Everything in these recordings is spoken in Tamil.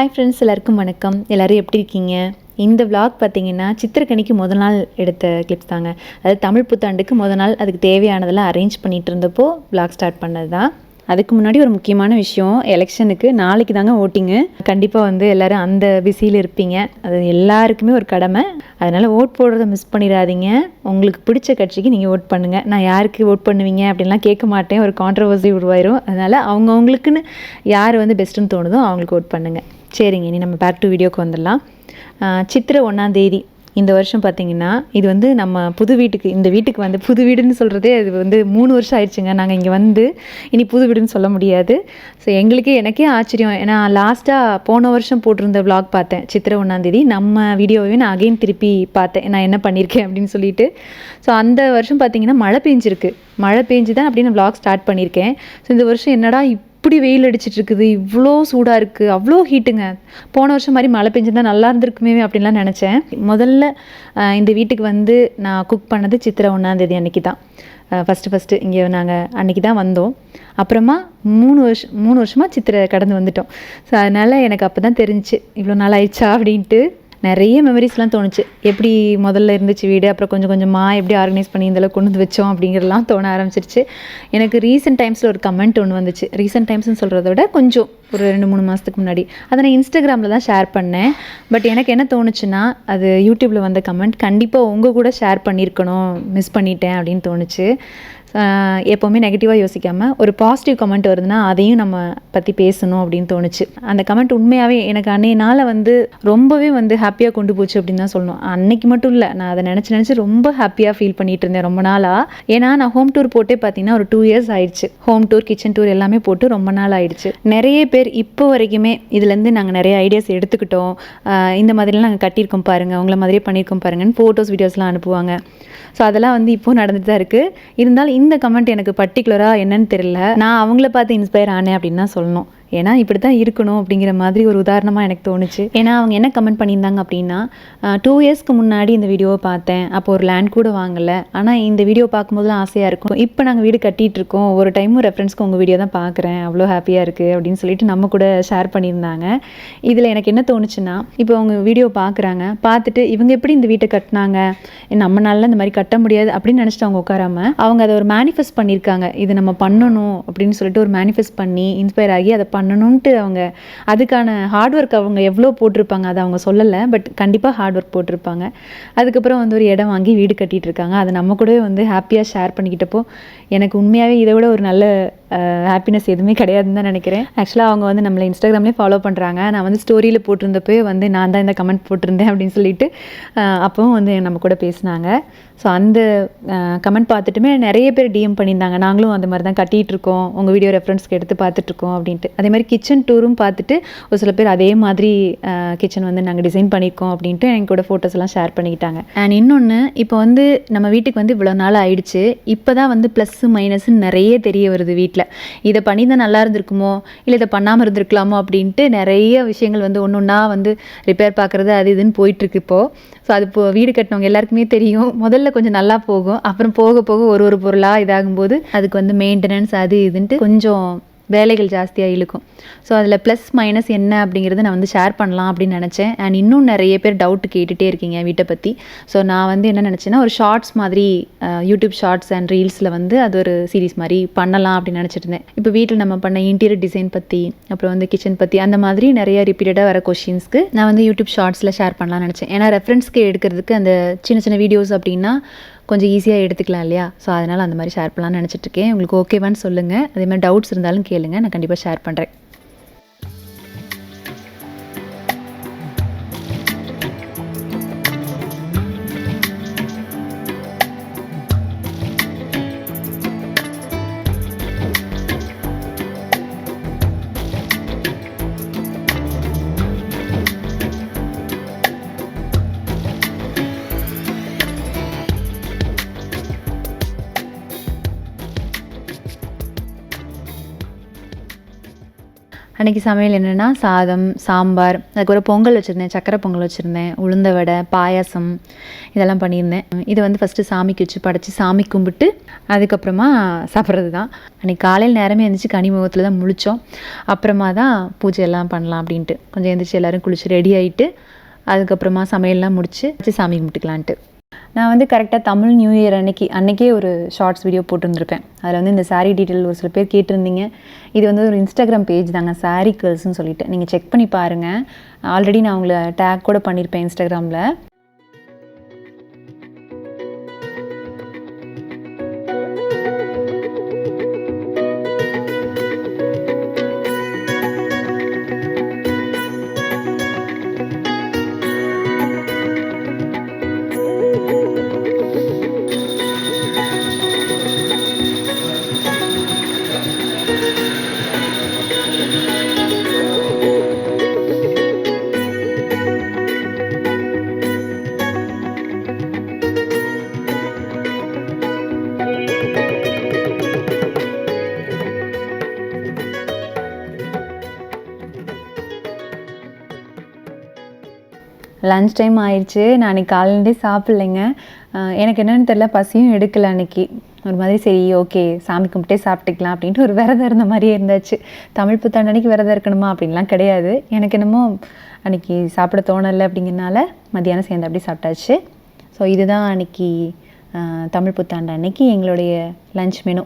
ஹாய் ஃப்ரெண்ட்ஸ், எல்லாருக்கும் வணக்கம். எல்லோரும் எப்படி இருக்கீங்க? இந்த vlog பார்த்தீங்கன்னா சித்திரக்கனிக்கு முதல் நாள் எடுத்த கிளிப்ஸ் தாங்க. அதாவது தமிழ் புத்தாண்டுக்கு முதல் நாள் அதுக்கு தேவையானதெல்லாம் அரேஞ்ச் பண்ணிகிட்டு இருந்தப்போ vlog ஸ்டார்ட் பண்ணது தான். அதுக்கு முன்னாடி ஒரு முக்கியமான விஷயம், எலெக்ஷனுக்கு நாளைக்கு தாங்க ஓட்டிங்கு. கண்டிப்பாக எல்லோரும் அந்த பிஸியில் இருப்பீங்க. அது எல்லாருக்குமே ஒரு கடமை. அதனால் ஓட் போடுறத மிஸ் பண்ணிடாதீங்க. உங்களுக்கு பிடிச்ச கட்சிக்கு நீங்கள் ஓட் பண்ணுங்கள். நான் யாருக்கு ஓட் பண்ணுவீங்க அப்படின்லாம் கேட்க மாட்டேன், ஒரு கான்ட்ரவர்சி உருவாயிரும். அதனால் அவங்கவுங்களுக்குன்னு யார் பெஸ்ட்டுன்னு தோணுதோ அவங்களுக்கு ஓட் பண்ணுங்கள். சரிங்க, இனி நம்ம பேக் டு வீடியோக்கு வந்துடலாம். சித்திரை 1ஆம் தேதி இந்த வருஷம் பார்த்திங்கன்னா, இது நம்ம புது வீட்டுக்கு, இந்த வீட்டுக்கு புது வீடுன்னு சொல்கிறதே அது 3 வருஷம் ஆயிடுச்சுங்க. நாங்கள் இங்கே இனி புது வீடுன்னு சொல்ல முடியாது. ஸோ எனக்கே ஆச்சரியம். ஏன்னா லாஸ்ட்டாக போன வருஷம் போட்டிருந்த vlog பார்த்தேன், சித்திரை 1ஆம் தேதி. நம்ம வீடியோவே நான் அகைன் திருப்பி பார்த்தேன், நான் என்ன பண்ணியிருக்கேன் அப்படின்னு சொல்லிட்டு. ஸோ அந்த வருஷம் பார்த்திங்கன்னா மழை பெஞ்சு தான் அப்படின்னு vlog ஸ்டார்ட் பண்ணியிருக்கேன். ஸோ இந்த வருஷம் என்னடா இப்படி வெயில் அடிச்சிட்ருக்குது, இவ்வளோ சூடாக இருக்குது, அவ்வளோ ஹீட்டுங்க. போன வருஷம் மாதிரி மழை பெஞ்சிருந்தால் நல்லா இருந்திருக்குமே அப்படின்லாம் நினச்சேன். முதல்ல இந்த வீட்டுக்கு நான் குக் பண்ணது சித்திரை 1ஆம் தேதி அன்றைக்கி தான். ஃபஸ்ட்டு இங்கே நாங்கள் அன்றைக்கி தான் வந்தோம். அப்புறமா 3 வருஷமாக சித்திரை கடந்து வந்துட்டோம். ஸோ அதனால் எனக்கு அப்போ தான் தெரிஞ்சிச்சு, இவ்வளோ நாள் ஆயிடுச்சா அப்படின்ட்டு. நிறைய மெமரிஸ்லாம் தோணுச்சு. எப்படி முதல்ல இருந்துச்சு வீடு, அப்புறம் கொஞ்சம் கொஞ்சமாக எப்படி ஆர்கனைஸ் பண்ணி இந்தளவுக்கு கொண்டு வந்து வச்சோம் அப்படிங்கிறதுலாம் தோண ஆரம்பிச்சிருச்சு. எனக்கு ரீசெண்ட் டைம்ஸில் ஒரு கமெண்ட் ஒன்று வந்துச்சு. ரீசெண்ட் டைம்ஸ்னு சொல்கிறத விட கொஞ்சம் ஒரு 2-3 மாதத்துக்கு முன்னாடி. அதை நான் இன்ஸ்டாகிராமில் தான் ஷேர் பண்ணேன். பட் எனக்கு என்ன தோணுச்சுன்னா, அது யூடியூப்பில் வந்த கமெண்ட் கண்டிப்பாக உங்கள் கூட ஷேர் பண்ணியிருக்கணும், மிஸ் பண்ணிட்டேன் அப்படின்னு தோணுச்சு. எப்போவுமே நெகட்டிவாக யோசிக்காமல் ஒரு பாசிட்டிவ் கமெண்ட் வருதுன்னா அதையும் நம்ம பற்றி பேசணும் அப்படின்னு தோணுச்சு. அந்த கமெண்ட் உண்மையாகவே எனக்கு அன்றைய நாளை ரொம்பவே ஹாப்பியாக கொண்டு போச்சு அப்படின்னு தான் சொல்லணும். அன்னைக்கு மட்டும் இல்லை, நான் அதை நினச்சி ரொம்ப ஹாப்பியாக ஃபீல் பண்ணிகிட்டு இருந்தேன் ரொம்ப நாளாக. ஏன்னா நான் ஹோம் டூர் போட்டே பார்த்தீங்கன்னா ஒரு 2 இயர்ஸ் ஆயிடுச்சு. ஹோம் டூர், கிச்சன் டூர் எல்லாமே போட்டு ரொம்ப நாள் ஆயிடுச்சு. நிறைய பேர் இப்போ வரைக்குமே இதுலேருந்து நாங்கள் நிறைய ஐடியாஸ் எடுத்துக்கிட்டோம், இந்த மாதிரிலாம் நாங்கள் கட்டியிருக்கோம் பாருங்கள், உங்களை மாதிரியே பண்ணியிருக்கோம் பாருங்கன்னு ஃபோட்டோஸ் வீடியோஸ்லாம் அனுப்புவாங்க. ஸோ அதெல்லாம் இப்போது நடந்துட்டு தான் இருக்குது. இருந்தாலும் இந்த கமெண்ட் எனக்கு பர்டிகுலராக என்னன்னு தெரியல, நான் அவங்கள பார்த்து இன்ஸ்பயர் ஆனேன் அப்படின்னு தான் சொல்லணும். ஏன்னா இப்படி தான் இருக்கணும் அப்படிங்கிற மாதிரி ஒரு உதாரணமாக எனக்கு தோணுச்சு. ஏன்னா அவங்க என்ன கமெண்ட் பண்ணியிருந்தாங்க அப்படின்னா, 2 இயர்ஸ்க்கு முன்னாடி இந்த வீடியோவை பார்த்தேன், அப்போ ஒரு லேண்ட் கூட வாங்கலை, ஆனால் இந்த வீடியோ பார்க்கும்போதுலாம் ஆசையாக இருக்கும். இப்போ நாங்கள் வீடு கட்டிகிட்ருக்கோம், ஒரு டைமும் ரெஃபரன்ஸ்க்கு உங்கள் வீடியோ தான் பார்க்குறேன், அவ்வளோ ஹாப்பியாக இருக்குது அப்படின்னு சொல்லிட்டு நம்ம கூட ஷேர் பண்ணியிருந்தாங்க. இதில் எனக்கு என்ன தோணுச்சுன்னா, இப்போ அவங்க வீடியோ பார்க்குறாங்க, பார்த்துட்டு இவங்க எப்படி இந்த வீட்டை கட்டினாங்க, நம்மளால இந்த மாதிரி கட்ட முடியாது அப்படின்னு நினச்சிட்டு அவங்க உட்காராமல் அவங்க அதை ஒரு மேனிஃபெஸ்ட் பண்ணியிருக்காங்க. இது நம்ம பண்ணணும் அப்படின்னு சொல்லிட்டு ஒரு மேனிஃபெஸ்ட் பண்ணி இன்ஸ்பயர் ஆகி அதை பண்ணணும்ட்டு அவங்க அதுக்கான ஹார்ட் ஒர்க் அவங்க எவ்வளோ போட்டிருப்பாங்க, அதை அவங்க சொல்லலை. பட் கண்டிப்பாக ஹார்ட் ஒர்க் போட்டிருப்பாங்க. அதுக்கப்புறம் ஒரு இடம் வாங்கி வீடு கட்டிகிட்டு இருக்காங்க. அதை நம்ம கூடவே ஹாப்பியாக ஷேர் பண்ணிக்கிட்டப்போ எனக்கு உண்மையாகவே இதை விட ஒரு நல்ல ஹாப்பினஸ் எதுவுமே கிடையாதுன்னு தான் நினைக்கிறேன். ஆக்சுவலாக அவங்க நம்மளை இன்ஸ்டாகிராம்லேயே ஃபாலோ பண்ணுறாங்க. நான் ஸ்டோரியில் போட்டிருந்தப்போ நான் தான் இந்த கமெண்ட் போட்டிருந்தேன் அப்படின்னு சொல்லிட்டு அப்போவும் நம்ம கூட பேசினாங்க. ஸோ அந்த கமெண்ட் பார்த்துட்டுமே நிறைய பேர் டிஎம் பண்ணியிருந்தாங்க, நாங்களும் அந்த மாதிரி தான் கட்டிகிட்டு இருக்கோம், உங்கள் வீடியோ ரெஃபரன்ஸ்க்கு எடுத்து பார்த்துட்ருக்கோம் அப்படின்ட்டு. அதே மாதிரி கிச்சன் டூரும் பார்த்துட்டு ஒரு சில பேர் அதே மாதிரி கிச்சன் நாங்கள் டிசைன் பண்ணியிருக்கோம் அப்படின்ட்டு என் கூட ஃபோட்டோஸ் எல்லாம் ஷேர் பண்ணிக்கிட்டாங்க. அண்ட் இன்னொன்று, இப்போ நம்ம வீட்டுக்கு இவ்வளோ நாள் ஆயிடுச்சு, இப்போ தான் ப்ளஸ்ஸு மைனஸ்ன்னு நிறைய தெரிய வருது. வீட்டில் இதை பண்ணி தான் நல்லா இருந்திருக்குமோ, இல்லை இதை பண்ணாமல் இருந்திருக்கலாமோ அப்படின்ட்டு நிறைய விஷயங்கள் ஒன்று ஒன்றா ரிப்பேர் பார்க்குறது அது இதுன்னு போயிட்டுருக்கு இப்போது. ஸோ அது இப்போ வீடு கட்டினவங்க எல்லாருக்குமே தெரியும், முதல்ல கொஞ்சம் நல்லா போகும், அப்புறம் போக போக ஒரு பொருளாக இதாகும்போது அதுக்கு மெயின்டெனன்ஸ் அது இதுன்ட்டு கொஞ்சம் வேலைகள் ஜாஸ்தியாக இழுக்கும். ஸோ அதில் ப்ளஸ் மைனஸ் என்ன அப்படிங்கிறத நான் ஷேர் பண்ணலாம் அப்படின்னு நினச்சேன். அண்ட் இன்னும் நிறைய பேர் டவுட் கேட்டுகிட்டே இருக்கீங்க வீட்டை பற்றி. ஸோ நான் என்ன நினச்சேன்னா, ஒரு ஷார்ட்ஸ் மாதிரி யூடியூப் ஷார்ட்ஸ் அண்ட் ரீல்ஸில் அது ஒரு சீரீஸ் மாதிரி பண்ணலாம் அப்படின்னு நினச்சிட்டு இருந்தேன். இப்போ வீட்டில் நம்ம பண்ண இன்டீரியர் டிசைன் பற்றி, அப்புறம் கிச்சன் பற்றி, அந்த மாதிரி நிறைய ரிப்பீட்டடாக வர கொஷின்ஸ்க்கு நான் யூடியூப் ஷார்ட்ஸில் ஷேர் பண்ணலாம்னு நினச்சேன். ஏன்னா ரெஃபரன்ஸ்க்கு எடுக்கிறதுக்கு அந்த சின்ன சின்ன வீடியோஸ் அப்படின்னா கொஞ்சம் ஈஸியாக எடுத்துக்கலாம் இல்லையா? ஸோ அதனால் அந்த மாதிரி ஷேர் பண்ணலான்னு நினச்சிட்ருக்கேன். உங்களுக்கு ஓகேவான்னு சொல்லுங்கள். அதே மாதிரி டவுட்ஸ் இருந்தாலும் கேளுங்கள், நான் கண்டிப்பாக ஷேர் பண்ணுறேன். அன்றைக்கி சமையல் என்னென்னா சாதம், சாம்பார், அதுக்கப்புறம் பொங்கல் வச்சுருந்தேன், சக்கரை பொங்கல் வச்சுருந்தேன், உளுந்த வடை, பாயாசம் இதெல்லாம் பண்ணியிருந்தேன். இதை வந்து ஃபஸ்ட்டு சாமிக்கு வச்சு படைச்சி சாமி கும்பிட்டு அதுக்கப்புறமா சாப்பிட்றது தான். அன்றைக்கி காலையில் நேரமே எழுந்திரிச்சு கனிமுகத்தில் தான் முழித்தோம். அப்புறமா தான் பூஜை எல்லாம் பண்ணலாம் அப்படின்ட்டு கொஞ்சம் எழுந்திரிச்சு எல்லோரும் குளிச்சு ரெடி ஆகிட்டு அதுக்கப்புறமா சமையல்லாம் முடித்து வச்சு சாமி கும்பிட்டுக்கலான்ட்டு. நான் வந்து கரெக்டாக தமிழ் நியூ இயர் அன்றைக்கே ஒரு ஷார்ட்ஸ் வீடியோ போட்டிருந்துருப்பேன். அதில் வந்து இந்த சாரீ டீட்டெயில் ஒரு சில பேர் கேட்டிருந்தீங்க. இது வந்து ஒரு இன்ஸ்டாகிராம் பேஜ் தாங்க, சாரீ கேர்ள்ஸ்னு சொல்லிட்டு. நீங்கள் செக் பண்ணி பாருங்கள். ஆல்ரெடி நான் உங்களை டேக் கூட பண்ணியிருப்பேன் இன்ஸ்டாகிராமில். லன்ச் டைம் ஆயிடுச்சு. நான் அன்றைக்கி காலையிலேருந்தே சாப்பிட்லைங்க. எனக்கு என்னென்னு தெரில, பசியும் எடுக்கலை அன்றைக்கி. ஒரு மாதிரி சரி ஓகே சாமி கும்பிட்டே சாப்பிட்டுக்கலாம் அப்படின்ட்டு ஒரு விரதம் இருந்த மாதிரியே இருந்தாச்சு. தமிழ் புத்தாண்டு அன்றைக்கி விரதம் இருக்கணுமா அப்படின்லாம் கிடையாது. எனக்கு என்னமோ அன்றைக்கி சாப்பிட தோணலை அப்படிங்கிறனால மத்தியானம் சேர்ந்து அப்படி சாப்பிட்டாச்சு. ஸோ இதுதான் அன்றைக்கி தமிழ் புத்தாண்டு அன்றைக்கி எங்களுடைய லன்ச் மெனு.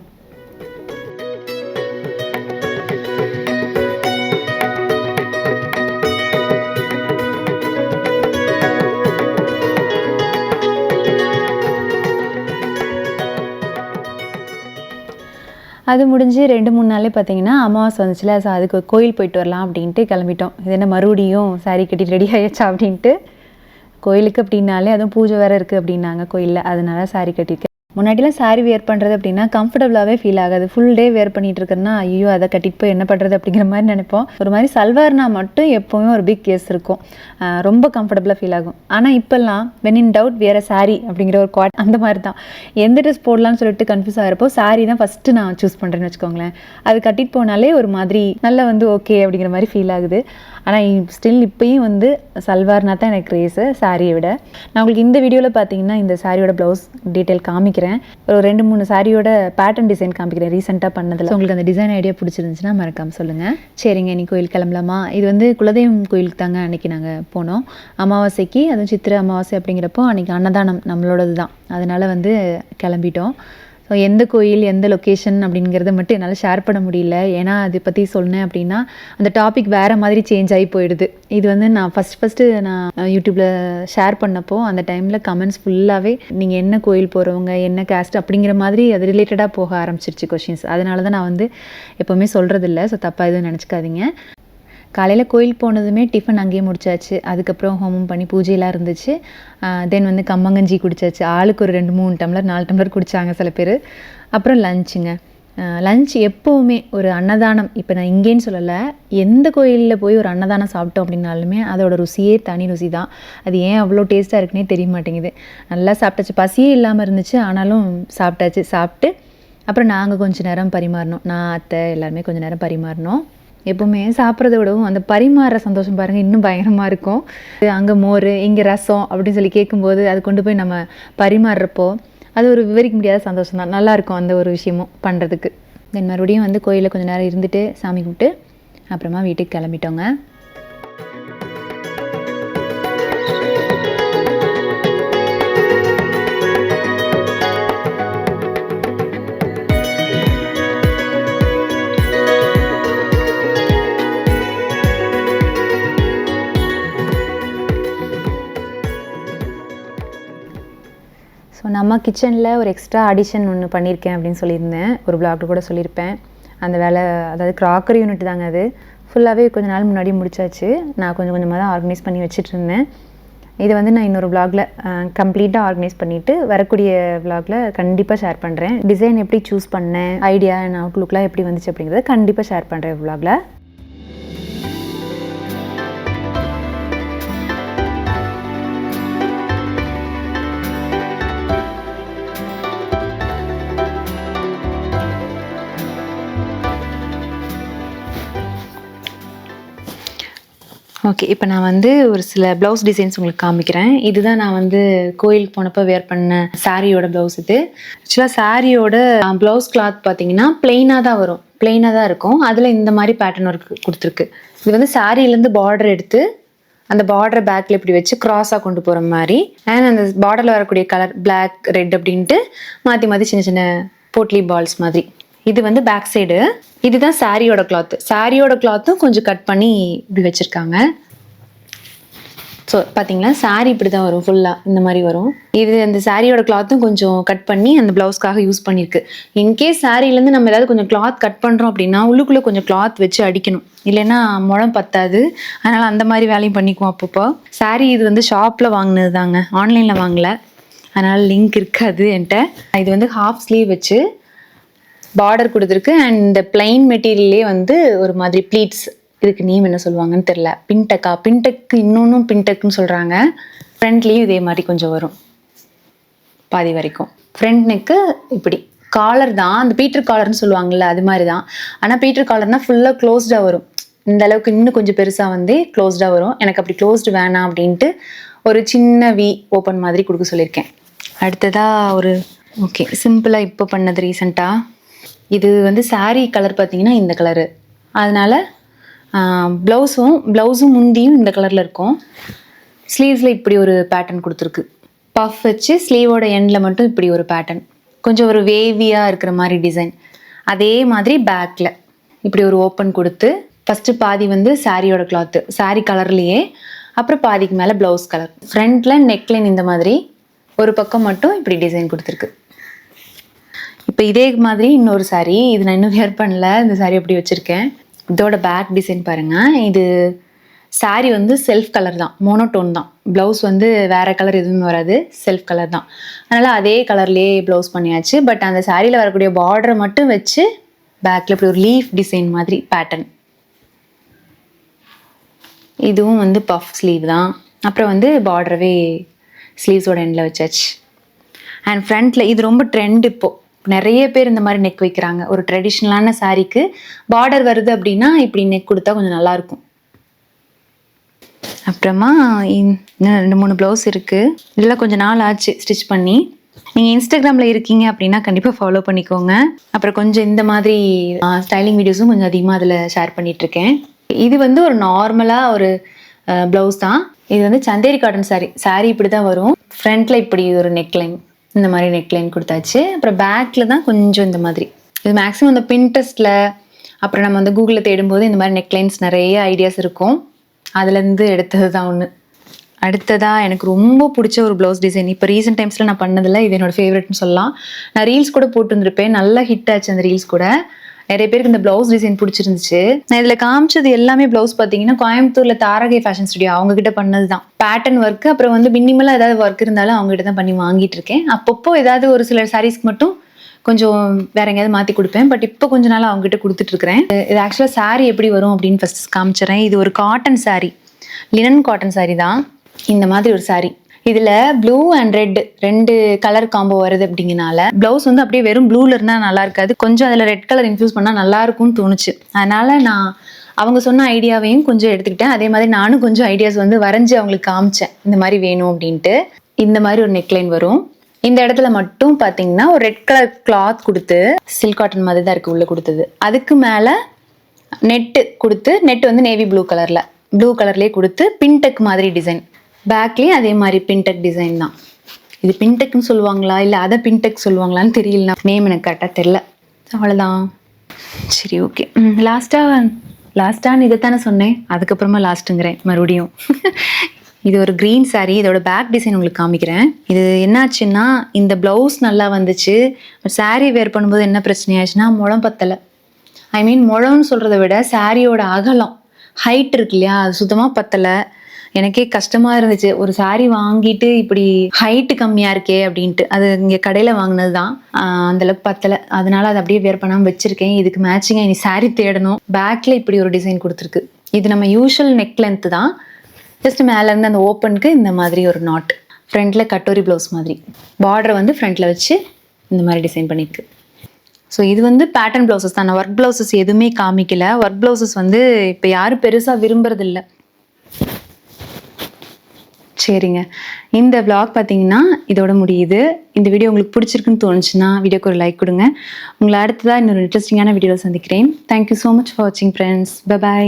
அது முடிஞ்சு 2-3 நாளே பார்த்தீங்கன்னா அமாவாசை வந்துச்சுல. ஸோ அதுக்கு கோயில் போயிட்டு வரலாம் அப்படின்ட்டு கிளம்பிட்டோம். இது என்ன மறுபடியும் சாரீ கட்டிட்டு ரெடி ஆகிடுச்சா அப்படின்ட்டு. கோயிலுக்கு அப்படின்னாலே அதுவும் பூஜை வேறு இருக்குது அப்படின்னாங்க கோயிலில், அதனால சாரீ கட்டியிருக்கேன். முன்னாடிலாம் சாரீ வேர் பண்ணுறது அப்படின்னா கம்ஃபர்டபுளாகவே ஃபீல் ஆகாது. ஃபுல் டே வேர் பண்ணிகிட்டு இருக்கேன்னா ஐயோ அதை கட்டிட்டு போய் என்ன பண்ணுறது அப்படிங்கிற மாதிரி நினைப்போம். ஒரு மாதிரி சல்வார்னா மட்டும் எப்போவுமே ஒரு பிக் கேஸ் இருக்கும், ரொம்ப கம்ஃபர்டபுளாக ஃபீல் ஆகும். ஆனால் இப்போல்லாம் வென் இன் டவுட் வேறு சாரீ அப்படிங்கிற ஒரு குவாட் அந்த மாதிரி தான். எந்த ட்ரெஸ் போடலான்னு சொல்லிட்டு கன்ஃபியூஸ் ஆகிறப்போ சாரீ தான் ஃபஸ்ட்டு நான் சூஸ் பண்ணுறேன்னு வச்சுக்கோங்களேன். அது கட்டிட்டு போனாலே ஒரு மாதிரி நல்லா வந்து ஓகே அப்படிங்கிற மாதிரி ஃபீல் ஆகுது. ஆனால் ஸ்டில் இப்போயும் வந்து சல்வார்னா தான் எனக்கு கிரேஸு சாரியை விட. நான் உங்களுக்கு இந்த வீடியோவில் பார்த்தீங்கன்னா இந்த சாரியோட ப்ளவுஸ் டீட்டெயில் காமிக்கிறேன். ஒரு 2-3 சாரியோட பேட்டர்ன் டிசைன் காமிக்கிறேன் ரீசெண்டாக பண்ணதில். உங்களுக்கு அந்த டிசைன் ஐடியா பிடிச்சிருந்துச்சுன்னா மறக்காமல் சொல்லுங்கள். சரிங்க, இன்னைக்கு கோயில் கிளம்பலாமா? இது வந்து குலதெய்வம் கோயிலுக்கு தாங்க அன்றைக்கி நாங்கள் போனோம் அமாவாசைக்கு. அதுவும் சித்திரை அமாவாசை அப்படிங்கிறப்போ அன்றைக்கி அன்னதானம் நம்மளோடது தான், அதனால் வந்து கிளம்பிட்டோம். ஸோ எந்த கோயில் எந்த லொக்கேஷன் அப்படிங்கிறத மட்டும் என்னால் ஷேர் பண்ண முடியல. ஏன்னா அதை பற்றி சொன்னேன் அப்படின்னா அந்த டாபிக் வேறு மாதிரி சேஞ்ச் ஆகி போயிடுது. இது வந்து நான் ஃபஸ்ட்டு நான் யூடியூப்பில் ஷேர் பண்ணப்போ அந்த டைமில் கமெண்ட்ஸ் ஃபுல்லாகவே நீங்கள் என்ன கோயில் போகிறவங்க, என்ன கேஸ்ட் அப்படிங்கிற மாதிரி அது ரிலேட்டடாக போக ஆரம்பிச்சிருச்சு கொஷின்ஸ். அதனால தான் நான் வந்து எப்போவுமே சொல்கிறதில்ல. ஸோ தப்பாக எதுவும் நினச்சிக்காதீங்க. காலையில் கோயில் போனதுமே டிஃபன் அங்கேயே முடிச்சாச்சு. அதுக்கப்புறம் ஹோமம் பண்ணி பூஜையெல்லாம் இருந்துச்சு. தென் வந்து கம்மங்கஞ்சி குடிச்சாச்சு. ஆளுக்கு ஒரு 2-3 டம்ளர் 4 டம்ளர் குடித்தாங்க சில பேர். அப்புறம் லஞ்சுங்க. லஞ்ச் எப்போவுமே ஒரு அன்னதானம், இப்போ நான் இங்கேன்னு சொல்லலை, எந்த கோயிலில் போய் ஒரு அன்னதானம் சாப்பிட்டோம் அப்படின்னாலுமே அதோட ருசியே தனி ருசி தான். அது ஏன் அவ்வளோ டேஸ்ட்டாக இருக்குன்னே தெரிய மாட்டேங்குது. நல்லா சாப்பிட்டாச்சு, பசியே இல்லாமல் இருந்துச்சு, ஆனாலும் சாப்பிட்டாச்சு. சாப்பிட்டு அப்புறம் நாங்கள் கொஞ்சம் நேரம் பரிமாறினோம். நான் அத்தை எல்லாருமே கொஞ்சம் நேரம் பரிமாறினோம். எப்போவுமே சாப்பிட்றத விடவும் அந்த பரிமாறுற சந்தோஷம் பாருங்கள் இன்னும் பயங்கரமாக இருக்கும். அங்கே மோர் இங்கே ரசம் அப்படின்னு சொல்லி கேட்கும்போது அது கொண்டு போய் நம்ம பரிமாறுறப்போ அது ஒரு விவரிக்க முடியாத சந்தோஷம் தான். நல்லாயிருக்கும் அந்த ஒரு விஷயமும் பண்ணுறதுக்கு. தென் மறுபடியும் வந்து கோயிலில் கொஞ்சம் நேரம் இருந்துட்டு சாமி கும்பிட்டு அப்புறமா வீட்டுக்கு கிளம்பிட்டோங்க. ஸோ நம்ம கிச்சனில் ஒரு எக்ஸ்ட்ரா ஆடிஷன் ஒன்று பண்ணியிருக்கேன் அப்படின்னு சொல்லியிருந்தேன். ஒரு வ்ளாகில் கூட சொல்லியிருப்பேன். அந்த வேலை அதாவது க்ராக்கரி யூனிட் தாங்க. அது ஃபுல்லாகவே கொஞ்சம் நாள் முன்னாடி முடிச்சாச்சு. நான் கொஞ்சம் கொஞ்சமாக தான் ஆர்கனைஸ் பண்ணி வச்சுட்ருந்தேன். இதை வந்து நான் இன்னொரு வ்ளாகில் கம்ப்ளீட்டாக ஆர்கனைஸ் பண்ணிவிட்டு வரக்கூடிய வ்ளாகில் கண்டிப்பாக ஷேர் பண்ணுறேன். டிசைன் எப்படி சூஸ் பண்ணேன், ஐடியா அண்ட் அவுட்லுக்லாம் எப்படி வந்துச்சு அப்படிங்கிறத கண்டிப்பாக ஷேர் பண்ணுறேன் வ்ளாகில். ஓகே, இப்போ நான் வந்து ஒரு சில ப்ளவுஸ் டிசைன்ஸ் உங்களுக்கு காமிக்கிறேன். இதுதான் நான் வந்து கோயிலுக்கு போனப்போ வேர் பண்ண சாரியோட ப்ளவுஸ் இது. ஆக்சுவலாக சாரியோட ப்ளவுஸ் கிளாத் பார்த்தீங்கன்னா பிளெயினாக தான் வரும், பிளெயினாக தான் இருக்கும். அதில் இந்த மாதிரி பேட்டர்ன் ஒர்க் கொடுத்துருக்கு. இது வந்து சாரியிலேருந்து பார்டர் எடுத்து அந்த பார்டரை பேக்கில் இப்படி வச்சு க்ராஸாக கொண்டு போகிற மாதிரி, அண்ட் அந்த பார்டரில் வரக்கூடிய கலர் பிளாக் ரெட் அப்படின்ட்டு மாற்றி மாற்றி சின்ன சின்ன போட்லி பால்ஸ் மாதிரி. இது வந்து பேக் சைடு. இதுதான் சாரியோட கிளாத்து. சாரியோட கிளாத்தும் கொஞ்சம் கட் பண்ணி இப்படி வச்சுருக்காங்க. ஸோ பார்த்தீங்களா, சாரி இப்படி தான் வரும், ஃபுல்லாக இந்த மாதிரி வரும். இது அந்த சாரியோட கிளாத்தும் கொஞ்சம் கட் பண்ணி அந்த ப்ளவுஸ்க்காக யூஸ் பண்ணியிருக்கு. இன்கேஸ் சாரிலேருந்து நம்ம ஏதாவது கொஞ்சம் கிளாத் கட் பண்ணுறோம் அப்படின்னா உள்ளுக்குள்ளே கொஞ்சம் கிளாத் வச்சு அடிக்கணும், இல்லைன்னா முழம் பத்தாது. அதனால் அந்த மாதிரி வேலையும் பண்ணிக்குவோம் அப்பப்போ. சாரி இது வந்து ஷாப்பில் வாங்கினது தாங்க, ஆன்லைனில் வாங்கலை, அதனால் லிங்க் இருக்காது என்கிட்ட. இது வந்து ஹாஃப் ஸ்லீவ் வச்சு பார்டர் கொடுத்துருக்கு. அண்ட் இந்த பிளைன் மெட்டீரியல்லே வந்து ஒரு மாதிரி ப்ளீட்ஸ், இதுக்கு நேம் என்ன சொல்லுவாங்கன்னு தெரில, பின்டெக்கா, பின்டெக்கு இன்னொன்றும் பின்டெக்குன்னு சொல்கிறாங்க. ஃப்ரண்ட்லேயும் இதே மாதிரி கொஞ்சம் வரும் பாதி வரைக்கும். ஃப்ரண்ட் நெக்கு இப்படி காலர் தான், அந்த பீட்டர் காலர்னு சொல்லுவாங்கள்ல அது மாதிரி தான். ஆனால் பீட்டர் காலர்னால் ஃபுல்லாக க்ளோஸ்டாக வரும். இந்த அளவுக்கு இன்னும் கொஞ்சம் பெருசாக வந்து க்ளோஸ்டாக வரும். எனக்கு அப்படி க்ளோஸ்டு வேணாம் அப்படின்ட்டு ஒரு சின்ன வி ஓப்பன் மாதிரி கொடுக்க சொல்லியிருக்கேன். அடுத்ததாக ஒரு ஓகே சிம்பிளாக இப்போ பண்ணது ரீசெண்டாக. இது வந்து சாரீ கலர் பார்த்தீங்கன்னா இந்த கலரு, அதனால் ப்ளவுஸும் முந்தியும் இந்த கலரில் இருக்கும். ஸ்லீவ்ஸில் இப்படி ஒரு பேட்டர்ன் கொடுத்துருக்கு. பஃப் வச்சு ஸ்லீவோட எண்டில் மட்டும் இப்படி ஒரு பேட்டர்ன், கொஞ்சம் ஒரு வேவியாக இருக்கிற மாதிரி டிசைன். அதே மாதிரி பேக்கில் இப்படி ஒரு ஓப்பன் கொடுத்து ஃபஸ்ட்டு பாதி வந்து சாரியோட கிளாத்து, சாரீ கலர்லேயே, அப்புறம் பாதிக்கு மேலே ப்ளவுஸ் கலர். ஃப்ரண்ட்டில் நெக்லைன் இந்த மாதிரி, ஒரு பக்கம் மட்டும் இப்படி டிசைன் கொடுத்துருக்கு. இப்போ இதே மாதிரி இன்னொரு சாரீ, இது நான் இன்னும் வேர் பண்ணல, இந்த சாரீ அப்படி வச்சுருக்கேன். இதோட பேக் டிசைன் பாருங்கள். இது சாரீ வந்து செல்ஃப் கலர் தான், மோனோடோன் தான். ப்ளவுஸ் வந்து வேறு கலர் எதுவுமே வராது, செல்ஃப் கலர் தான். அதனால் அதே கலர்லேயே ப்ளவுஸ் பண்ணியாச்சு. பட் அந்த சாரியில் வரக்கூடிய பார்டரை மட்டும் வச்சு பேக்கில் இப்படி ஒரு லீஃப் டிசைன் மாதிரி பேட்டர்ன். இதுவும் வந்து பஃப் ஸ்லீவ் தான். அப்புறம் வந்து பார்டரவே ஸ்லீவ்ஸோட எண்டில் வச்சாச்சு. அண்ட் ஃப்ரண்ட்டில் இது ரொம்ப ட்ரெண்ட் இப்போது, நிறைய பேர் இந்த மாதிரி நெக் வைக்கிறாங்க. ஒரு ட்ரெடிஷ்னலான சாரீக்கு பார்டர் வருது அப்படின்னா இப்படி நெக் கொடுத்தா கொஞ்சம் நல்லாயிருக்கும். அப்புறமா இன்னும் 2-3 ப்ளவுஸ் இருக்குது. இதெல்லாம் கொஞ்சம் நாள் ஆச்சு ஸ்டிச் பண்ணி. நீங்கள் இன்ஸ்டாகிராமில் இருக்கீங்க அப்படின்னா கண்டிப்பாக ஃபாலோ பண்ணிக்கோங்க. அப்புறம் கொஞ்சம் இந்த மாதிரி ஸ்டைலிங் வீடியோஸும் கொஞ்சம் அதிகமாக அதில் ஷேர் பண்ணிகிட்ருக்கேன். இது வந்து ஒரு நார்மலாக ஒரு ப்ளவுஸ் தான். இது வந்து சந்தேரி காட்டன் சாரீ இப்படி தான் வரும். ஃப்ரண்ட்டில் இப்படி ஒரு நெக்லைன், இந்த மாதிரி நெக்லைன் கொடுத்தாச்சு. அப்புறம் பேக்கில் தான் கொஞ்சம் இந்த மாதிரி. இது மேக்ஸிமம் இந்த பின்ட்ரெஸ்ட்டில் அப்புறம் நம்ம வந்து கூகுளில் தேடும்போது இந்த மாதிரி நெக்லைன்ஸ் நிறைய ஐடியாஸ் இருக்கும், அதுலேருந்து எடுத்தது தான் ஒன்று. அடுத்ததாக எனக்கு ரொம்ப பிடிச்ச ஒரு ப்ளவுஸ் டிசைன், இப்போ ரீசெண்ட் டைம்ஸில் நான் பண்ணதில்லை, இது என்னோடய ஃபேவரெட்னு சொல்லலாம். நான் ரீல்ஸ் கூட போட்டுருந்துருப்பேன், நல்லா ஹிட் ஆச்சு அந்த ரீல்ஸ் கூட. நிறைய பேருக்கு இந்த ப்ளவுஸ் டிசைன் பிடிச்சிருந்துச்சு. நான் இதில் காமிச்சது எல்லாமே ப்ளவுஸ் பார்த்தீங்கன்னா கோயம்புத்தூரில் தாரகை ஃபேஷன் ஸ்டுடியோ அவங்ககிட்ட பண்ணது தான். பேட்டர்ன் ஒர்க்கு, அப்புறம் வந்து மினிமலாக ஏதாவது ஒர்க் இருந்தாலும் அவங்ககிட்ட தான் பண்ணி வாங்கிட்டு இருக்கேன். அப்பப்போ ஏதாவது ஒரு சில சாரீஸ்க்கு மட்டும் கொஞ்சம் வேற எங்கேயாவது மாற்றி கொடுப்பேன். பட் இப்போ கொஞ்ச நாள் அவங்ககிட்ட கொடுத்துட்ருக்குறேன். இது ஆக்சுவலாக சாரீ எப்படி வரும் அப்படின்னு ஃபஸ்ட் காமிச்சிடறேன். இது ஒரு cotton sari, linen cotton sari தான். இந்த மாதிரி ஒரு சாரீ, இதில் blue and red 2 colour combo வருது. அப்படிங்கனால ப்ளவுஸ் வந்து அப்படியே வெறும் ப்ளூவில் இருந்தால் நல்லா இருக்காது, கொஞ்சம் அதில் ரெட் கலர் இன்ஃப்யூஸ் பண்ணால் நல்லா இருக்கும்னு தோணுச்சு. அதனால் நான் அவங்க சொன்ன ஐடியாவையும் கொஞ்சம் எடுத்துக்கிட்டேன். அதே மாதிரி நானும் கொஞ்சம் ஐடியாஸ் வந்து வரைஞ்சி அவங்களுக்கு காமிச்சேன், இந்த மாதிரி வேணும் அப்படின்ட்டு. இந்த மாதிரி ஒரு நெக்லைன் வரும். இந்த இடத்துல மட்டும் பார்த்தீங்கன்னா ஒரு ரெட் கலர் கிளாத் கொடுத்து, சில்க் காட்டன் மாதிரி தான் இருக்குது உள்ளே கொடுத்தது. அதுக்கு மேலே நெட்டு கொடுத்து, நெட் வந்து நேவி ப்ளூ கலர்லேயே கொடுத்து பின்டெக் மாதிரி டிசைன். பேக்லேயும் அதே மாதிரி பின்டெக் டிசைன் தான். இது பின்டெக்னு சொல்லுவாங்களா இல்லை அதை பின்டெக் சொல்லுவாங்களான்னு தெரியல, நேம் எனக்கு கரெக்டாக தெரில. அவ்வளோதான். சரி, ஓகே. லாஸ்ட்டான்னு இதை தானே சொன்னேன், அதுக்கப்புறமா லாஸ்ட்டுங்கிறேன் மறுபடியும். இது ஒரு க்ரீன் சாரீ, இதோட பேக் டிசைன் உங்களுக்கு காமிக்கிறேன். இது என்னாச்சுன்னா, இந்த ப்ளவுஸ் நல்லா வந்துச்சு, பட் சாரீ வேர் பண்ணும்போது என்ன பிரச்சனை ஆச்சுன்னா முழம் பத்தலை. முழம்னு சொல்கிறத விட சாரியோட அகலம், ஹைட் இருக்கு இல்லையா, அது சுத்தமாக பத்தலை. எனக்கே கஷ்டமாக இருந்துச்சு, ஒரு சாரீ வாங்கிட்டு இப்படி ஹைட்டு கம்மியாக இருக்கே அப்படின்ட்டு. அது இங்கே கடையில் வாங்கினது தான், அந்தளவுக்கு பத்தலை. அதனால அதை அப்படியே வேர் பண்ணாமல் வச்சுருக்கேன். இதுக்கு மேட்சிங்காக இனி சாரீ தேடணும். பேக்கில் இப்படி ஒரு டிசைன் கொடுத்துருக்கு. இது நம்ம யூஷுவல் நெக் லென்த்து தான், ஜஸ்ட் மேலேருந்து அந்த ஓப்பனுக்கு இந்த மாதிரி ஒரு நாட். ஃப்ரண்ட்டில் கட்டோரி ப்ளவுஸ் மாதிரி, பார்டரை வந்து ஃப்ரண்ட்டில் வச்சு இந்த மாதிரி டிசைன் பண்ணியிருக்கு. ஸோ இது வந்து பேட்டர்ன் ப்ளவுசஸ் தான். நான் ஒர்க் ப்ளவுசஸ் எதுவுமே காமிக்கல. ஒர்க் ப்ளவுசஸ் வந்து இப்போ யாரும் பெருசாக விரும்புறதில்லை. சரிங்க. இந்த vlog பார்த்தீங்கன்னா இதோட முடியுது. இந்த வீடியோ உங்களுக்கு பிடிச்சிருக்குன்னு தோணுச்சுன்னா வீடியோக்கு ஒரு லைக் கொடுங்க. உங்களை அடுத்ததாக இன்னொரு இன்ட்ரெஸ்டிங்கான வீடியோவில் சந்திக்கிறேன். தேங்க்யூ ஸோ மச் ஃபார் வாட்சிங் ஃப்ரெண்ட்ஸ். பை.